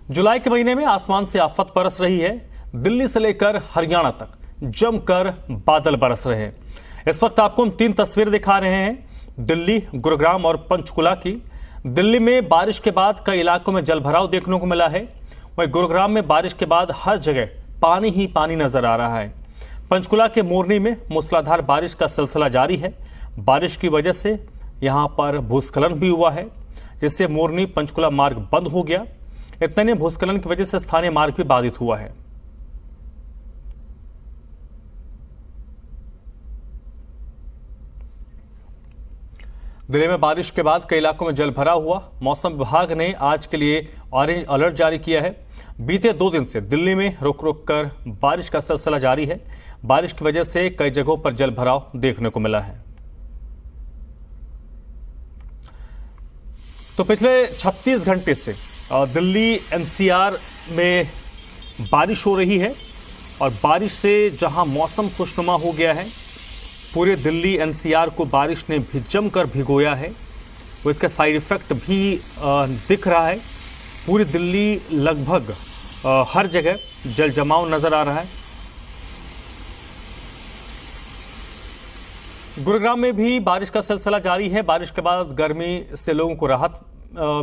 जुलाई के महीने में आसमान से आफत बरस रही है। दिल्ली से लेकर हरियाणा तक जमकर बादल बरस रहे हैं। इस वक्त आपको हम 3 तस्वीरें दिखा रहे हैं, दिल्ली, गुरुग्राम और पंचकुला की। दिल्ली में बारिश के बाद कई इलाकों में जलभराव देखने को मिला है। वहीं गुरुग्राम में बारिश के बाद हर जगह पानी ही पानी नजर आ रहा है। पंचकुला के मोरनी में मूसलाधार बारिश का सिलसिला जारी है। बारिश की वजह से यहां पर भूस्खलन भी हुआ है, जिससे मोरनी पंचकुला मार्ग बंद हो गया। इतने में भूस्खलन की वजह से स्थानीय मार्ग भी बाधित हुआ है। दिल्ली में बारिश के बाद कई इलाकों में जलभराव हुआ। मौसम विभाग ने आज के लिए ऑरेंज अलर्ट जारी किया है। बीते 2 दिन से दिल्ली में रुक रुक कर बारिश का सिलसिला जारी है। बारिश की वजह से कई जगहों पर जलभराव देखने को मिला है। तो पिछले 36 घंटे से दिल्ली एनसीआर में बारिश हो रही है और बारिश से जहां मौसम खुशनुमा हो गया है, पूरे दिल्ली एनसीआर को बारिश ने भी जमकर भिगोया है। वो इसका साइड इफेक्ट भी दिख रहा है। पूरी दिल्ली लगभग हर जगह जल जमाव नजर आ रहा है। गुरुग्राम में भी बारिश का सिलसिला जारी है। बारिश के बाद गर्मी से लोगों को राहत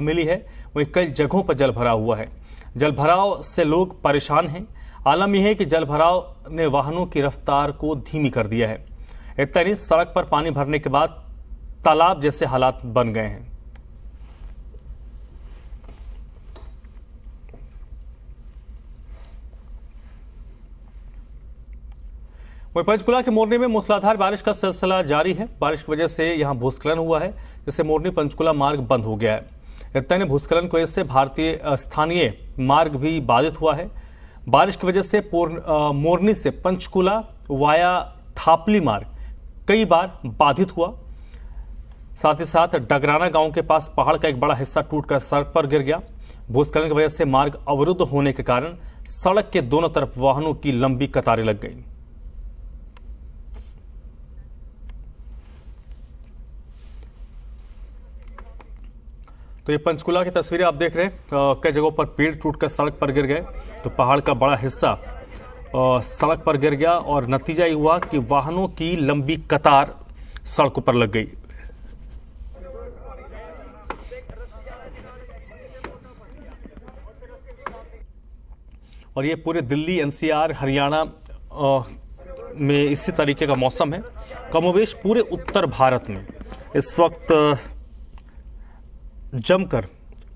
मिली है। वहीं कई जगहों पर जलभराव हुआ है। जलभराव से लोग परेशान हैं। आलम यह है कि जलभराव ने वाहनों की रफ्तार को धीमी कर दिया है। इतना नहीं, सड़क पर पानी भरने के बाद तालाब जैसे हालात बन गए हैं। वहीं पंचकुला के मोरनी में मूसलाधार बारिश का सिलसिला जारी है। बारिश की वजह से यहां भूस्खलन हुआ है, जिससे मोरनी पंचकुला मार्ग बंद हो गया है। इतना नहीं, भूस्खलन की वजह से स्थानीय मार्ग भी बाधित हुआ है। बारिश की वजह से मोरनी से पंचकुला वाया थापली मार्ग कई बार बाधित हुआ। साथ ही साथ डगराना गांव के पास पहाड़ का एक बड़ा हिस्सा टूटकर सड़क पर गिर गया। भूस्खलन की वजह से मार्ग अवरुद्ध होने के कारण सड़क के दोनों तरफ वाहनों की लंबी कतारें लग गई। तो ये पंचकुला की तस्वीरें आप देख रहे हैं। कई जगहों पर पेड़ टूटकर सड़क पर गिर गए, तो पहाड़ का बड़ा हिस्सा सड़क पर गिर गया और नतीजा ये हुआ कि वाहनों की लंबी कतार सड़कों पर लग गई। और ये पूरे दिल्ली, एनसीआर, हरियाणा में इसी तरीके का मौसम है। कमोबेश पूरे उत्तर भारत में इस वक्त जमकर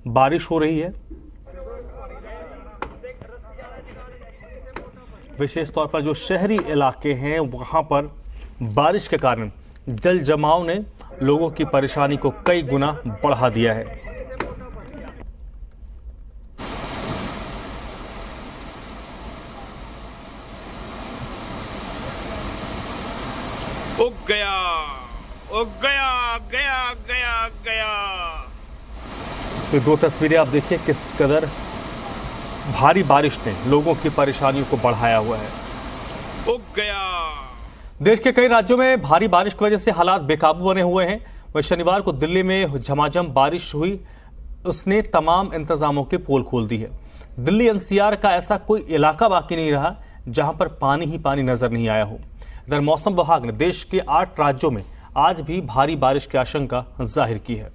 बारिश हो रही है। विशेष तौर पर जो शहरी इलाके हैं, वहां पर बारिश के कारण जल जमाव ने लोगों की परेशानी को कई गुना बढ़ा दिया है। उग गया, उग गया, गया गया गया। तो 2 तस्वीरें आप देखिए, किस कदर भारी बारिश ने लोगों की परेशानियों को बढ़ाया हुआ है। उग गया। देश के कई राज्यों में भारी बारिश की वजह से हालात बेकाबू बने हुए हैं। वह शनिवार को दिल्ली में झमाझम बारिश हुई, उसने तमाम इंतजामों की पोल खोल दी है। दिल्ली एनसीआर का ऐसा कोई इलाका बाकी नहीं रहा जहां पर पानी ही पानी नजर नहीं आया हो। इधर मौसम विभाग ने देश के 8 राज्यों में आज भी भारी बारिश की आशंका जाहिर की है।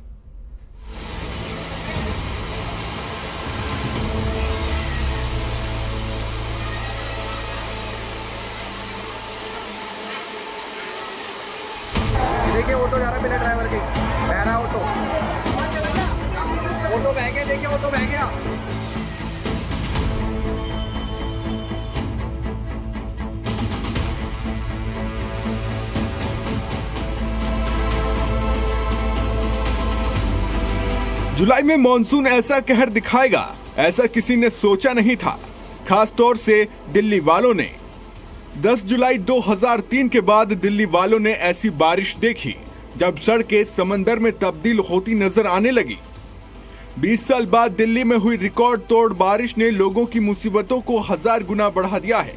देखिए ऑटो जा रहा है बिना ड्राइवर के, बहरा ऑटो बह गया। देखिए ऑटो बह गया। जुलाई में मॉनसून ऐसा कहर दिखाएगा, ऐसा किसी ने सोचा नहीं था, खास तौर से दिल्ली वालों ने। 10 जुलाई 2003 के बाद दिल्ली वालों ने ऐसी बारिश देखी जब सड़कें समंदर में तब्दील होती नजर आने लगी। 20 साल बाद दिल्ली में हुई रिकॉर्ड तोड़ बारिश ने लोगों की मुसीबतों को 1000 गुना बढ़ा दिया है।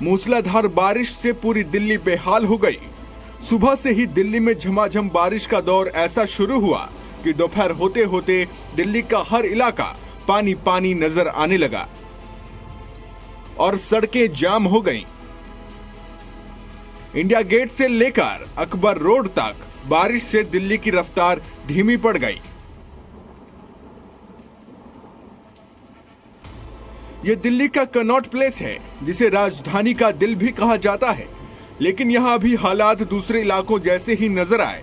मूसलाधार बारिश से पूरी दिल्ली बेहाल हो गई। सुबह से ही दिल्ली में झमाझम बारिश का दौर ऐसा शुरू हुआ कि दोपहर होते होते दिल्ली का हर इलाका पानी पानी नजर आने लगा और सड़कें जाम हो गईं। इंडिया गेट से लेकर अकबर रोड तक बारिश से दिल्ली की रफ्तार धीमी पड़ गई। यह दिल्ली का कनॉट प्लेस है, जिसे राजधानी का दिल भी कहा जाता है, लेकिन यहां भी हालात दूसरे इलाकों जैसे ही नजर आए।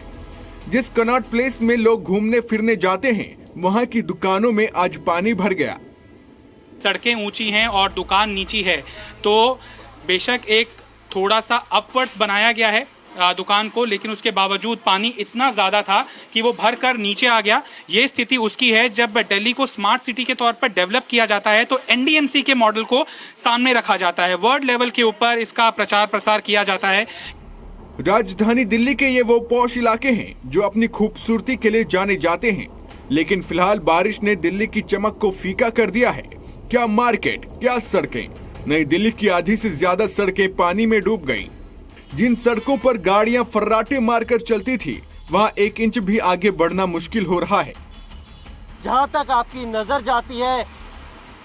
जिस कनॉट प्लेस में लोग घूमने फिरने जाते हैं, वहां की दुकानों में आज पानी भर गया। सड़कें ऊंची हैं और दुकान नीची है, तो बेशक एक थोड़ा सा अपवर्ड्स बनाया गया है दुकान को, लेकिन उसके बावजूद पानी इतना ज़्यादा था कि वो भर कर नीचे आ गया। ये स्थिति उसकी है जब दिल्ली को स्मार्ट सिटी के तौर पर डेवलप किया जाता है तो एनडीएमसी के मॉडल को सामने रखा जाता है, वर्ल्ड लेवल के ऊपर इसका प्रचार प्रसार किया जाता है। राजधानी दिल्ली के ये वो पॉश इलाके हैं जो अपनी खूबसूरती के लिए जाने जाते हैं, लेकिन फिलहाल बारिश ने दिल्ली की चमक को फीका कर दिया है। क्या मार्केट, क्या सड़कें, नई दिल्ली की आधी से ज्यादा सड़कें पानी में डूब गईं। जिन सड़कों पर गाड़ियां फर्राटे मारकर चलती थी, वहां 1 इंच भी आगे बढ़ना मुश्किल हो रहा है। जहां तक आपकी नजर जाती है,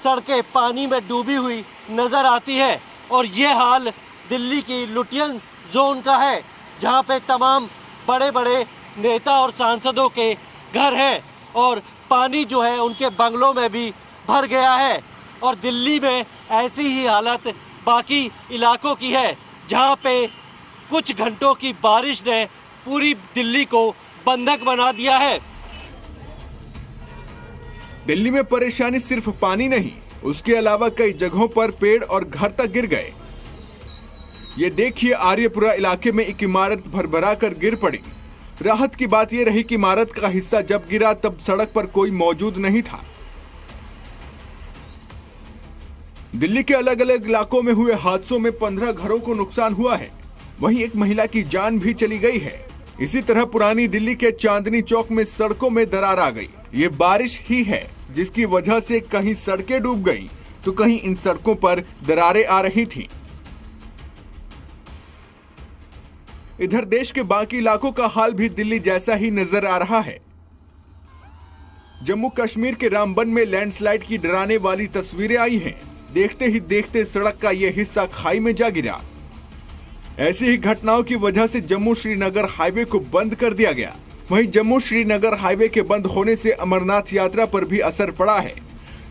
सड़कें पानी में डूबी हुई नजर आती है और ये हाल दिल्ली की लुटियन जोन का है, जहां पे तमाम बड़े बड़े नेता और सांसदों के घर हैं और पानी जो है उनके बंगलों में भी भर गया है। और दिल्ली में ऐसी ही हालत बाकी इलाकों की है, जहां पे कुछ घंटों की बारिश ने पूरी दिल्ली को बंधक बना दिया है। दिल्ली में परेशानी सिर्फ पानी नहीं, उसके अलावा कई जगहों पर पेड़ और घर तक गिर गए। ये देखिए, आर्यपुरा इलाके में एक इमारत भरभरा कर गिर पड़ी। राहत की बात यह रही कि इमारत का हिस्सा जब गिरा तब सड़क पर कोई मौजूद नहीं था। दिल्ली के अलग अलग इलाकों में हुए हादसों में 15 घरों को नुकसान हुआ है, वहीं एक महिला की जान भी चली गई है। इसी तरह पुरानी दिल्ली के चांदनी चौक में सड़कों में दरार आ गई। ये बारिश ही है जिसकी वजह से कहीं सड़कें डूब गई तो कहीं इन सड़कों पर दरारें आ रही थीं। इधर देश के बाकी इलाकों का हाल भी दिल्ली जैसा ही नजर आ रहा है। जम्मू कश्मीर के रामबन में लैंडस्लाइड की डराने वाली तस्वीरें आई हैं। देखते ही देखते सड़क का यह हिस्सा खाई में जा गिरा। ऐसी ही घटनाओं की वजह से जम्मू श्रीनगर हाईवे को बंद कर दिया गया। वहीं जम्मू श्रीनगर हाईवे के बंद होने से अमरनाथ यात्रा पर भी असर पड़ा है।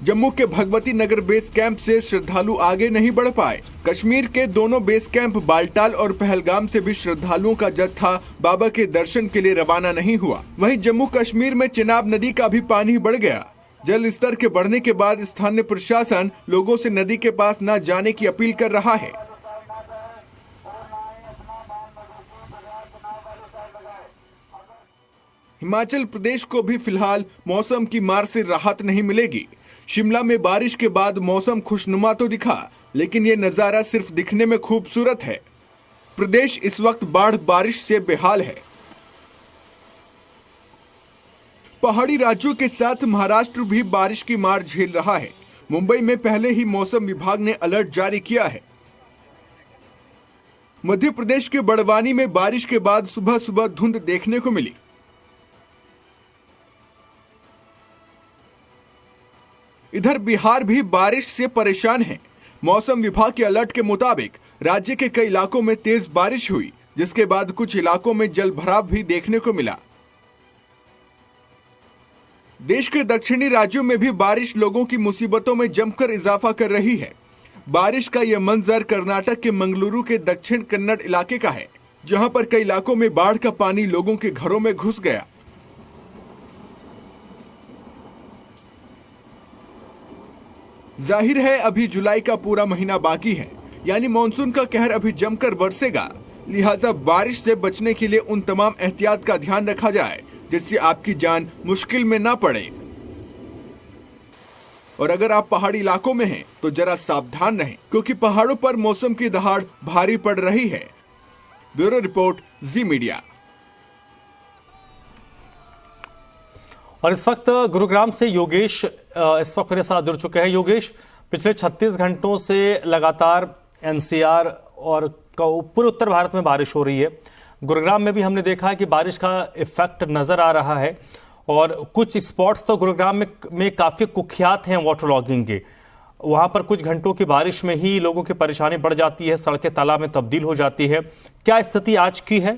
जम्मू के भगवती नगर बेस कैंप से श्रद्धालु आगे नहीं बढ़ पाए। कश्मीर के दोनों बेस कैंप बालटाल और पहलगाम से भी श्रद्धालुओं का जत्था बाबा के दर्शन के लिए रवाना नहीं हुआ। वहीं जम्मू कश्मीर में चिनाब नदी का भी पानी बढ़ गया। जल स्तर के बढ़ने के बाद स्थानीय प्रशासन लोगों से नदी के पास न जाने की अपील कर रहा है। हिमाचल प्रदेश को भी फिलहाल मौसम की मार से राहत नहीं मिलेगी। शिमला में बारिश के बाद मौसम खुशनुमा तो दिखा, लेकिन ये नजारा सिर्फ दिखने में खूबसूरत है। प्रदेश इस वक्त बाढ़ बारिश से बेहाल है। पहाड़ी राज्यों के साथ महाराष्ट्र भी बारिश की मार झेल रहा है। मुंबई में पहले ही मौसम विभाग ने अलर्ट जारी किया है। मध्य प्रदेश के बड़वानी में बारिश के बाद सुबह सुबह धुंध देखने को मिली। इधर बिहार भी बारिश से परेशान है। मौसम विभाग के अलर्ट के मुताबिक राज्य के कई इलाकों में तेज बारिश हुई, जिसके बाद कुछ इलाकों में जल भराव भी देखने को मिला। देश के दक्षिणी राज्यों में भी बारिश लोगों की मुसीबतों में जमकर इजाफा कर रही है। बारिश का यह मंजर कर्नाटक के मंगलुरु के दक्षिण कन्नड़ इलाके का है, जहां पर कई इलाकों में बाढ़ का पानी लोगों के घरों में घुस गया। जाहिर है अभी जुलाई का पूरा महीना बाकी है, यानी मॉनसून का कहर अभी जमकर बरसेगा। लिहाजा बारिश से बचने के लिए उन तमाम एहतियात का ध्यान रखा जाए जिससे आपकी जान मुश्किल में ना पड़े। और अगर आप पहाड़ी इलाकों में हैं तो जरा सावधान रहें, क्योंकि पहाड़ों पर मौसम की दहाड़ भारी पड़ रही है। ब्यूरो रिपोर्ट, जी मीडिया। और इस वक्त गुरुग्राम से योगेश इस वक्त मेरे साथ जुड़ चुके हैं। योगेश, पिछले 36 घंटों से लगातार एनसीआर और पूरे उत्तर भारत में बारिश हो रही है। गुरुग्राम में भी हमने देखा है कि बारिश का इफेक्ट नजर आ रहा है और कुछ स्पॉट्स तो गुरुग्राम में काफ़ी कुख्यात हैं वाटर लॉगिंग के। वहाँ पर कुछ घंटों की बारिश में ही लोगों की परेशानी बढ़ जाती है, सड़कें तालाब में तब्दील हो जाती है। क्या स्थिति आज की है?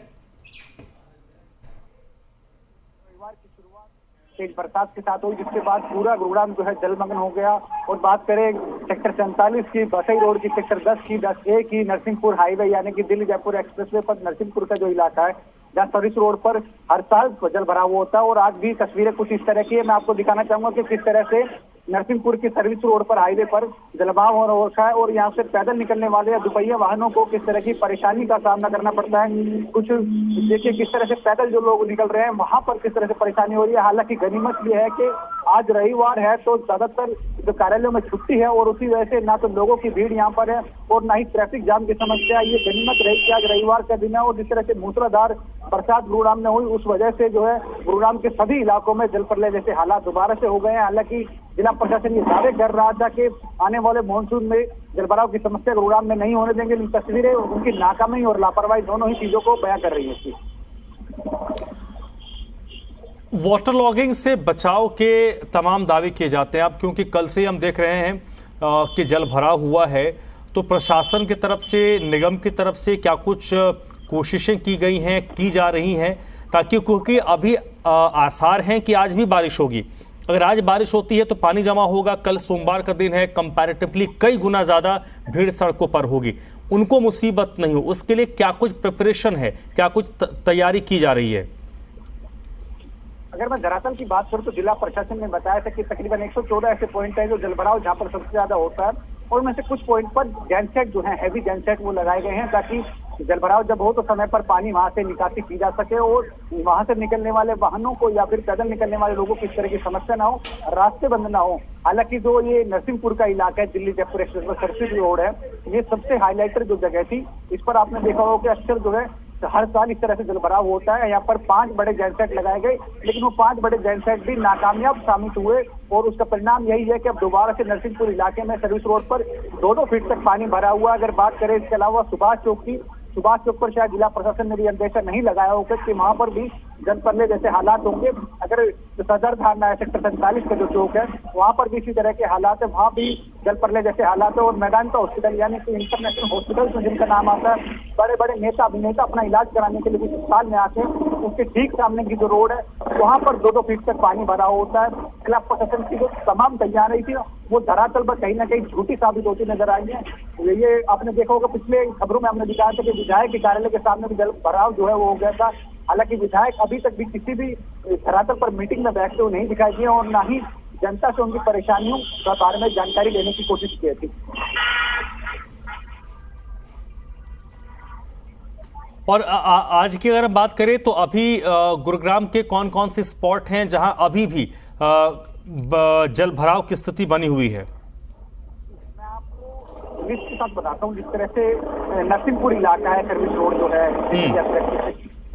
तेज बरसात के साथ हुई, जिसके बाद पूरा गुरुग्राम जो है जलमग्न हो गया। और बात करें सेक्टर 47 की, बसई रोड की, सेक्टर 10 की, 10A की, नरसिंहपुर हाईवे यानी कि दिल्ली जयपुर एक्सप्रेसवे पर नरसिंहपुर का जो इलाका है, जहाँ सर्विस रोड पर हर साल जल भराव होता है। और आज भी तस्वीरें कुछ इस तरह की है। मैं आपको दिखाना चाहूंगा कि किस तरह से नरसिंहपुर की सर्विस रोड पर हाईवे पर जलभराव हो रखा है और यहाँ से पैदल निकलने वाले या दुपहिया वाहनों को किस तरह की परेशानी का सामना करना पड़ता है। कुछ देखिए किस तरह से पैदल जो लोग निकल रहे हैं वहां पर किस तरह से परेशानी हो रही है। हालांकि गनीमत ये है कि आज रविवार है तो ज्यादातर जो कार्यालयों में छुट्टी है और उसी वजह से ना तो लोगों की भीड़ यहाँ पर है और ना ही ट्रैफिक जाम की समस्या। ये गनीमत रही कि आज रविवार का दिन है और जिस तरह से मूसलाधार बरसात गुरुग्राम में हुई उस वजह से जो है गुरुग्राम के सभी इलाकों में जल प्रलय जैसे हालात दोबारा से हो गए हैं। हालांकि जिला प्रशासन ये दावे कर रहा था कि आने वाले मानसून में जलभराव की समस्या गुरुग्राम में नहीं होने देंगे। तस्वीरें उनकी नाकामी और लापरवाही दोनों ही चीजों को बयां कर रही है। वाटर लॉगिंग से बचाव के तमाम दावे किए जाते हैं अब, क्योंकि कल से हम देख रहे हैं कि जल भराव हुआ है। तो प्रशासन की तरफ से, निगम की तरफ से क्या कुछ कोशिशें की गई हैं, की जा रही हैं, ताकि क्योंकि अभी आसार हैं कि आज भी बारिश होगी। अगर आज बारिश होती है तो पानी जमा होगा, कल सोमवार का दिन है, कंपैरेटिवली कई गुना ज़्यादा भीड़ सड़कों पर होगी, उनको मुसीबत नहीं हो, उसके लिए क्या कुछ प्रिपरेशन है, क्या कुछ तैयारी की जा रही है? अगर मैं धरातल की बात करूं तो जिला प्रशासन ने बताया था कि तकरीबन 114 ऐसे पॉइंट है जो जलभराव जहां पर सबसे ज्यादा होता है और उनमें से कुछ पॉइंट पर जैनसेट जो है, हैवी जैनसेट वो लगाए गए हैं ताकि जलभराव जब हो तो समय पर पानी वहां से निकासी की जा सके और वहां से निकलने वाले वाहनों को या फिर पैदल निकलने वाले लोगों को इस तरह की समस्या ना हो, रास्ते बंद ना हो। हालांकि जो ये नरसिंहपुर का इलाका है, Delhi Jaipur express service road है, ये सबसे हाईलाइटर जो जगह थी। इस पर आपने देखा होगा कि अक्सर जो है हर साल इस तरह से जलभराव होता है। यहाँ पर 5 बड़े जैनसेट लगाए गए, लेकिन वो 5 बड़े जैनसेट भी नाकामयाब साबित हुए और उसका परिणाम यही है कि अब दोबारा से नरसिंहपुर इलाके में सर्विस रोड पर 2-2 फीट तक पानी भरा हुआ। अगर बात करें इसके अलावा सुभाष चौक पर शायद जिला प्रशासन ने भी अंदेशा नहीं लगाया होगा कि वहां पर भी जल प्रलय जैसे हालात होंगे। अगर सदर थाना है, सेक्टर 47 का जो चौक है, वहां पर भी इसी तरह के हालात है, वहां भी जल प्रलय जैसे हालात है। और मैदान का हॉस्पिटल यानी कि इंटरनेशनल हॉस्पिटल में जिनका नाम आता है, बड़े बड़े नेता अभिनेता अपना इलाज कराने के लिए कुछ अस्पताल में आते हैं, उसके ठीक सामने की जो रोड है वहां पर 2-2 फीट तक पानी भरा होता है। जिला प्रशासन की जो तमाम तैयारी थी वो धरातल पर कहीं ना कहीं झूठी साबित होती नजर आई है। ये आपने देखा होगा पिछले खबरों में हमने दिखाया था कि विधायक के कार्यालय के सामने भी जल भराव जो है वो हो गया था। हालांकि विधायक अभी तक भी किसी भी धरातल पर मीटिंग में बैठते हुए नहीं दिखाई दिए और ना ही जनता से उनकी परेशानियों के बारे में जानकारी लेने की कोशिश की थी। और आज की अगर हम बात करें तो अभी गुरुग्राम के कौन कौन से स्पॉट हैं जहां अभी भी जल भराव की स्थिति बनी हुई है? मैं आपको लिस्ट के साथ बताता हूँ। जिस तरह से नरसिंहपुर इलाका है, सर्विस रोड जो है,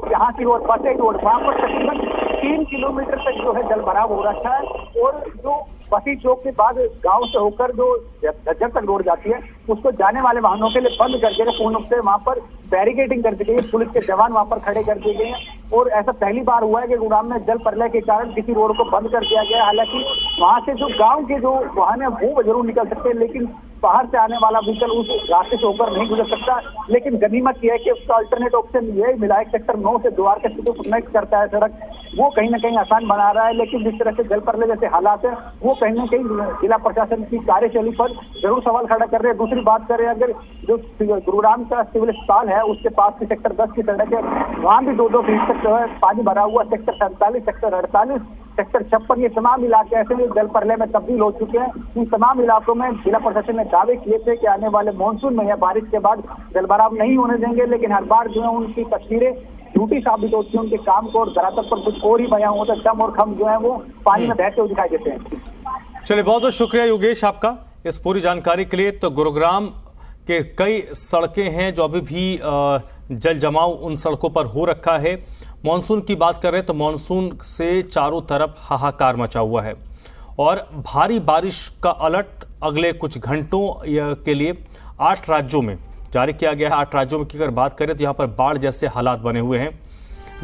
यहाँ की रोड, बसई रोड, वहाँ पर तकरीबन 3 किलोमीटर तक जो है जल भराव हो रखा है। और जो बसई चौक के बाद गांव से होकर जो झज्जर तक रोड जाती है उसको जाने वाले वाहनों के लिए बंद कर दिया गया पूर्ण रूप से। वहां पर बैरिकेडिंग कर दी गई है, पुलिस के जवान वहां पर खड़े कर दिए गए हैं। और ऐसा पहली बार हुआ है कि गुरुग्राम में जल प्रलय के कारण किसी रोड को बंद कर दिया गया। हालांकि वहां से जो गाँव के जो वाहन है वो जरूर निकल सकते हैं, लेकिन बाहर से आने वाला व्हीकल उस रास्ते से होकर नहीं गुजर सकता। लेकिन गनीमत यह है कि उसका अल्टरनेट ऑप्शन ये मिला है, सेक्टर 9 से द्वारका को कनेक्ट करता है सड़क, वो कहीं ना कहीं आसान बना रहा है। लेकिन जिस तरह से जल प्रलय जैसे हालात है वो कहीं ना कहीं जिला प्रशासन की कार्यशैली पर जरूर सवाल खड़ा कर रहे हैं। दूसरी बात करें, अगर जो गुरुग्राम का सिविल अस्पताल है उसके पास की सेक्टर 10 की सड़क है, वहां भी 2-2 फीट तक जो है पानी भरा हुआ। सेक्टर 47, सेक्टर 48, सेक्टर 56 ये तमाम इलाके ऐसे ही जल प्रलय में तब्दील हो चुके हैं। इन तमाम इलाकों में जिला प्रशासन ने दावे किए थे कि आने वाले मानसून में या बारिश के बाद जलभराव नहीं होने देंगे, लेकिन हर बार जो है उनकी तस्वीरें झूठी साबित होती है, उनके काम को, और धरातल पर कुछ और ही बयां होता है। दम और खम जो है वो पानी में बहते हुए दिखाई देते हैं। चलिए, बहुत बहुत शुक्रिया योगेश आपका इस पूरी जानकारी के लिए। तो गुरुग्राम के कई सड़कें हैं जो अभी भी जल जमाव उन सड़कों पर हो रखा है। मॉनसून की बात कर रहे हैं तो मॉनसून से चारों तरफ हाहाकार मचा हुआ है और भारी बारिश का अलर्ट अगले कुछ घंटों के लिए 8 राज्यों में जारी किया गया है। 8 राज्यों में की अगर बात करें तो यहाँ पर बाढ़ जैसे हालात बने हुए हैं।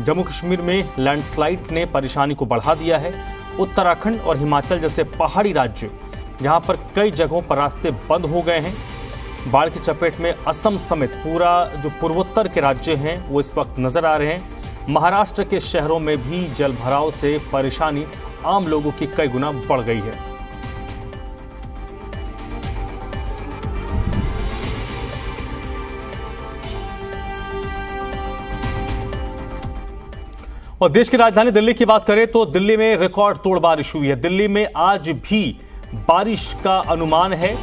जम्मू कश्मीर में लैंडस्लाइड ने परेशानी को बढ़ा दिया है। उत्तराखंड और हिमाचल जैसे पहाड़ी राज्य, जहां पर कई जगहों पर रास्ते बंद हो गए हैं। बाढ़ की चपेट में असम समेत पूरा जो पूर्वोत्तर के राज्य हैं वो इस वक्त नजर आ रहे हैं। महाराष्ट्र के शहरों में भी जल भराव से परेशानी आम लोगों की कई गुना बढ़ गई है। और देश की राजधानी दिल्ली की बात करें तो दिल्ली में रिकॉर्ड तोड़ बारिश हुई है। दिल्ली में आज भी बारिश का अनुमान है।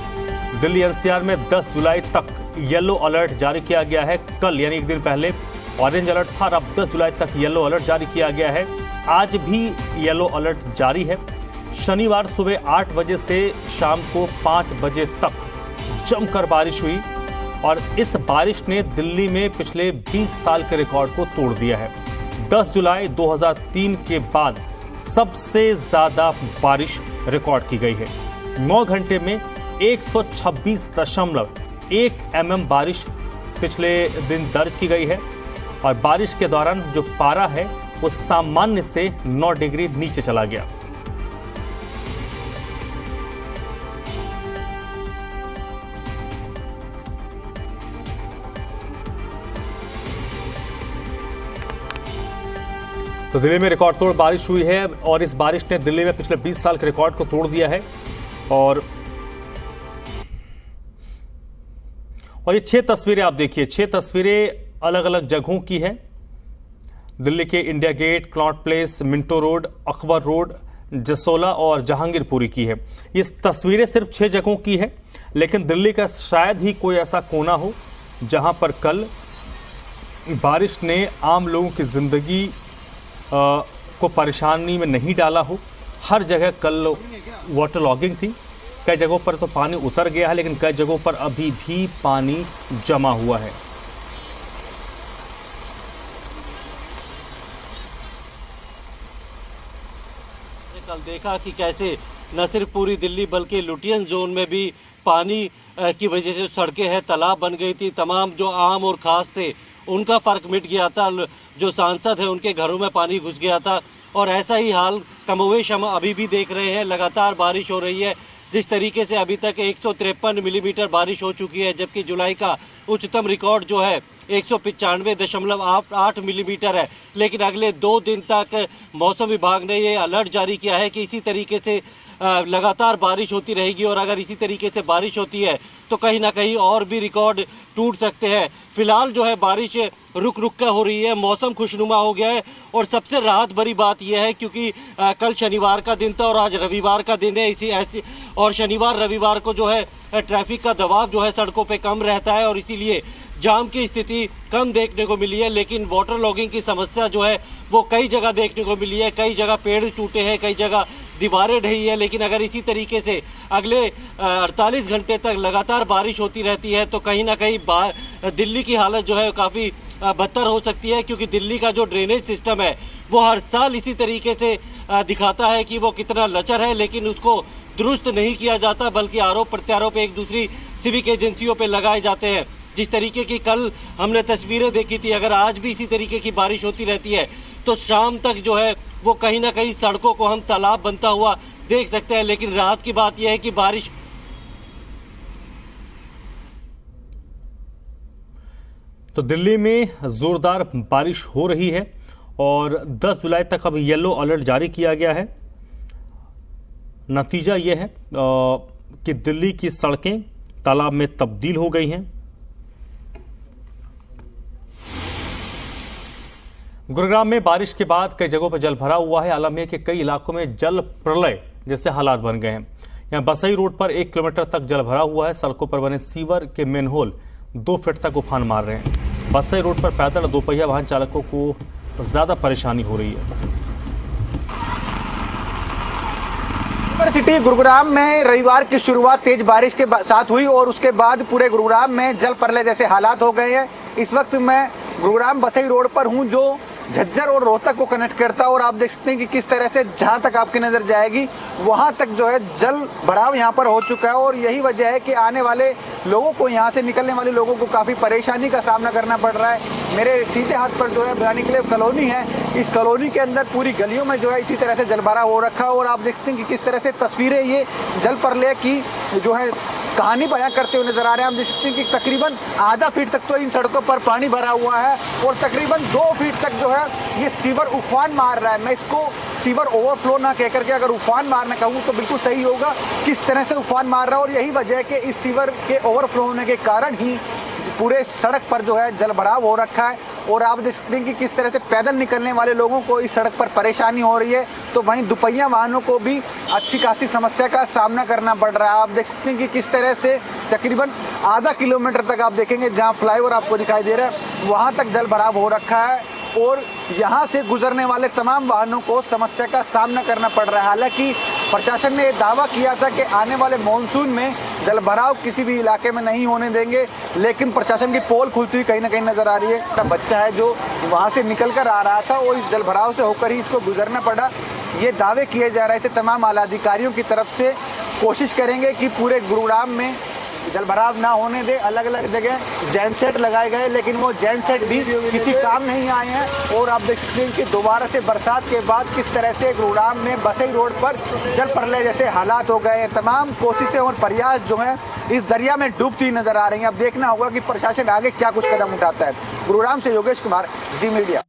दिल्ली एनसीआर में 10 जुलाई तक येलो अलर्ट जारी किया गया है। कल यानी एक दिन पहले ऑरेंज अलर्ट था, अब 10 जुलाई तक येलो अलर्ट जारी किया गया है। आज भी येलो अलर्ट जारी है। शनिवार सुबह 8 बजे से शाम को 5 बजे तक जमकर बारिश हुई और इस बारिश ने दिल्ली में पिछले 20 साल के रिकॉर्ड को तोड़ दिया है। 10 जुलाई 2003 के बाद सबसे ज्यादा बारिश रिकॉर्ड की गई है। 9 घंटे में 126.1 mm बारिश पिछले दिन दर्ज की गई है और बारिश के दौरान जो पारा है वो सामान्य से 9 डिग्री नीचे चला गया। तो दिल्ली में रिकॉर्ड तोड़ बारिश हुई है और इस बारिश ने दिल्ली में पिछले 20 साल के रिकॉर्ड को तोड़ दिया है। और ये 6 तस्वीरें आप देखिए, 6 तस्वीरें अलग अलग जगहों की हैं। दिल्ली के India Gate, Connaught Place, Minto Road, Akbar Road, Jasola और जहांगीरपुरी की है। ये तस्वीरें सिर्फ 6 जगहों की है, लेकिन दिल्ली का शायद ही कोई ऐसा कोना हो जहां पर कल बारिश ने आम लोगों की जिंदगी को परेशानी में नहीं डाला हो। हर जगह कल वाटर लॉगिंग थी। कई जगहों पर तो पानी उतर गया है, लेकिन कई जगहों पर अभी भी पानी जमा हुआ है। कल देखा कि कैसे न सिर्फ पूरी दिल्ली बल्कि लुटियन जोन में भी पानी की वजह से सड़कें हैं, तालाब बन गई थी। तमाम जो आम और खास थे उनका फ़र्क मिट गया था। जो सांसद है उनके घरों में पानी घुस गया था और ऐसा ही हाल कमोवेश हम अभी भी देख रहे हैं। लगातार बारिश हो रही है। जिस तरीके से अभी तक 153 मिलीमीटर बारिश हो चुकी है, जबकि जुलाई का उच्चतम रिकॉर्ड जो है 195.8 मिलीमीटर है। लेकिन अगले 2 दिन तक मौसम विभाग ने ये अलर्ट जारी किया है कि इसी तरीके से लगातार बारिश होती रहेगी और अगर इसी तरीके से बारिश होती है तो कहीं ना कहीं और भी रिकॉर्ड टूट सकते हैं। फिलहाल जो है बारिश रुक रुक कर हो रही है, मौसम खुशनुमा हो गया है और सबसे राहत भरी बात यह है क्योंकि कल शनिवार का दिन था और आज रविवार का दिन है। और शनिवार रविवार को जो है ट्रैफिक का दबाव जो है सड़कों पे कम रहता है और इसीलिए जाम की स्थिति कम देखने को मिली है। लेकिन वाटर लॉगिंग की समस्या जो है वो कई जगह देखने को मिली है। कई जगह पेड़ टूटे हैं, कई जगह दीवारें ढही है। लेकिन अगर इसी तरीके से अगले 48 घंटे तक लगातार बारिश होती रहती है तो कहीं ना कहीं दिल्ली की हालत जो है काफ़ी बदतर हो सकती है, क्योंकि दिल्ली का जो ड्रेनेज सिस्टम है वो हर साल इसी तरीके से दिखाता है कि वो कितना लचर है, लेकिन उसको दुरुस्त नहीं किया जाता बल्कि आरोप प्रत्यारोप एक दूसरी सिविक एजेंसियों पे लगाए जाते हैं। जिस तरीके की कल हमने तस्वीरें देखी थी, अगर आज भी इसी तरीके की बारिश होती रहती है तो शाम तक जो है वो कहीं ना कहीं सड़कों को हम तालाब बनता हुआ देख सकते हैं। लेकिन राहत की बात यह है कि बारिश तो दिल्ली में जोरदार बारिश हो रही है और 10 जुलाई तक अब येलो अलर्ट जारी किया गया है। नतीजा यह है कि दिल्ली की सड़कें तालाब में तब्दील हो गई हैं। गुरुग्राम में बारिश के बाद कई जगहों पर जल भरा हुआ है। आलम है कि कई इलाकों में जल प्रलय जैसे हालात बन गए हैं। यहाँ बसई रोड पर 1 किलोमीटर तक जल भरा हुआ है। सड़कों पर बने सीवर के मेनहोल 2 फीट तक उफान मार रहे हैं। बसई रोड पर पैदल और दोपहिया वाहन चालकों को ज्यादा परेशानी हो रही है। सिटी गुरुग्राम में रविवार की शुरुआत तेज बारिश के साथ हुई और उसके बाद पूरे गुरुग्राम में जल प्रलय जैसे हालात हो गए हैं। इस वक्त मैं गुरुग्राम बसई रोड पर हूं, जो झज्जर और रोहतक को कनेक्ट करता है। और आप देख सकते हैं कि किस तरह से जहां तक आपकी नजर जाएगी वहां तक जो है जल भराव यहां पर हो चुका है। और यही वजह है कि आने वाले लोगों को, यहां से निकलने वाले लोगों को काफी परेशानी का सामना करना पड़ रहा है। मेरे सीधे हाथ पर जो है भवानीकलेव कॉलोनी है, इस कॉलोनी के अंदर पूरी गलियों में जो है इसी तरह से जल भराव हो रखा है। और आप देखते हैं कि किस तरह से तस्वीरें ये जल प्रलय की जो है कहानी बयां करते हुए नजर आ रहे हैं। हम देख सकते हैं कि तकरीबन आधा फीट तक तो इन सड़कों पर पानी भरा हुआ है और तकरीबन 2 फीट तक जो है ये सीवर उफान मार रहा है। मैं इसको सीवर ओवरफ्लो ना कहकर के अगर उफान मारना कहूँ तो बिल्कुल सही होगा। किस तरह से उफान मार रहा है और यही वजह है कि इस सीवर के ओवरफ्लो होने के कारण ही पूरे सड़क पर जो है जल भराव हो रखा है। और आप देख सकते हैं कि किस तरह से पैदल निकलने वाले लोगों को इस सड़क पर परेशानी हो रही है, तो वहीं दुपहिया वाहनों को भी अच्छी खासी समस्या का सामना करना पड़ रहा है। आप देख सकते हैं कि किस तरह से तकरीबन आधा किलोमीटर तक आप देखेंगे जहां फ्लाईओवर आपको दिखाई दे रहा है वहां तक जल भराव हो रखा है और यहां से गुजरने वाले तमाम वाहनों को समस्या का सामना करना पड़ रहा है। हालांकि प्रशासन ने दावा किया था कि आने वाले मॉनसून में जल भराव किसी भी इलाके में नहीं होने देंगे, लेकिन प्रशासन की पोल खुलती हुई कहीं ना कहीं नजर आ रही है। बच्चा है जो वहां से निकल कर आ रहा था और इस जल भराव से होकर ही इसको गुजरना पड़ा। ये दावे किए जा रहे थे तमाम आला अधिकारियों की तरफ से। कोशिश करेंगे कि पूरे गुरुग्राम में जल भराव ना होने दे। अलग अलग जगह जैन सेट लगाए गए लेकिन वो जैन सेट भी किसी काम नहीं आए हैं। और आप देख सकते हैं कि दोबारा से बरसात के बाद किस तरह से गुरुग्राम में बसई रोड पर जल प्रलय जैसे हालात हो गए हैं। तमाम कोशिशें और प्रयास जो हैं इस दरिया में डूबती नजर आ रही हैं। अब देखना होगा कि प्रशासन आगे क्या कुछ कदम उठाता है। गुरुग्राम से योगेश कुमार, जी मीडिया।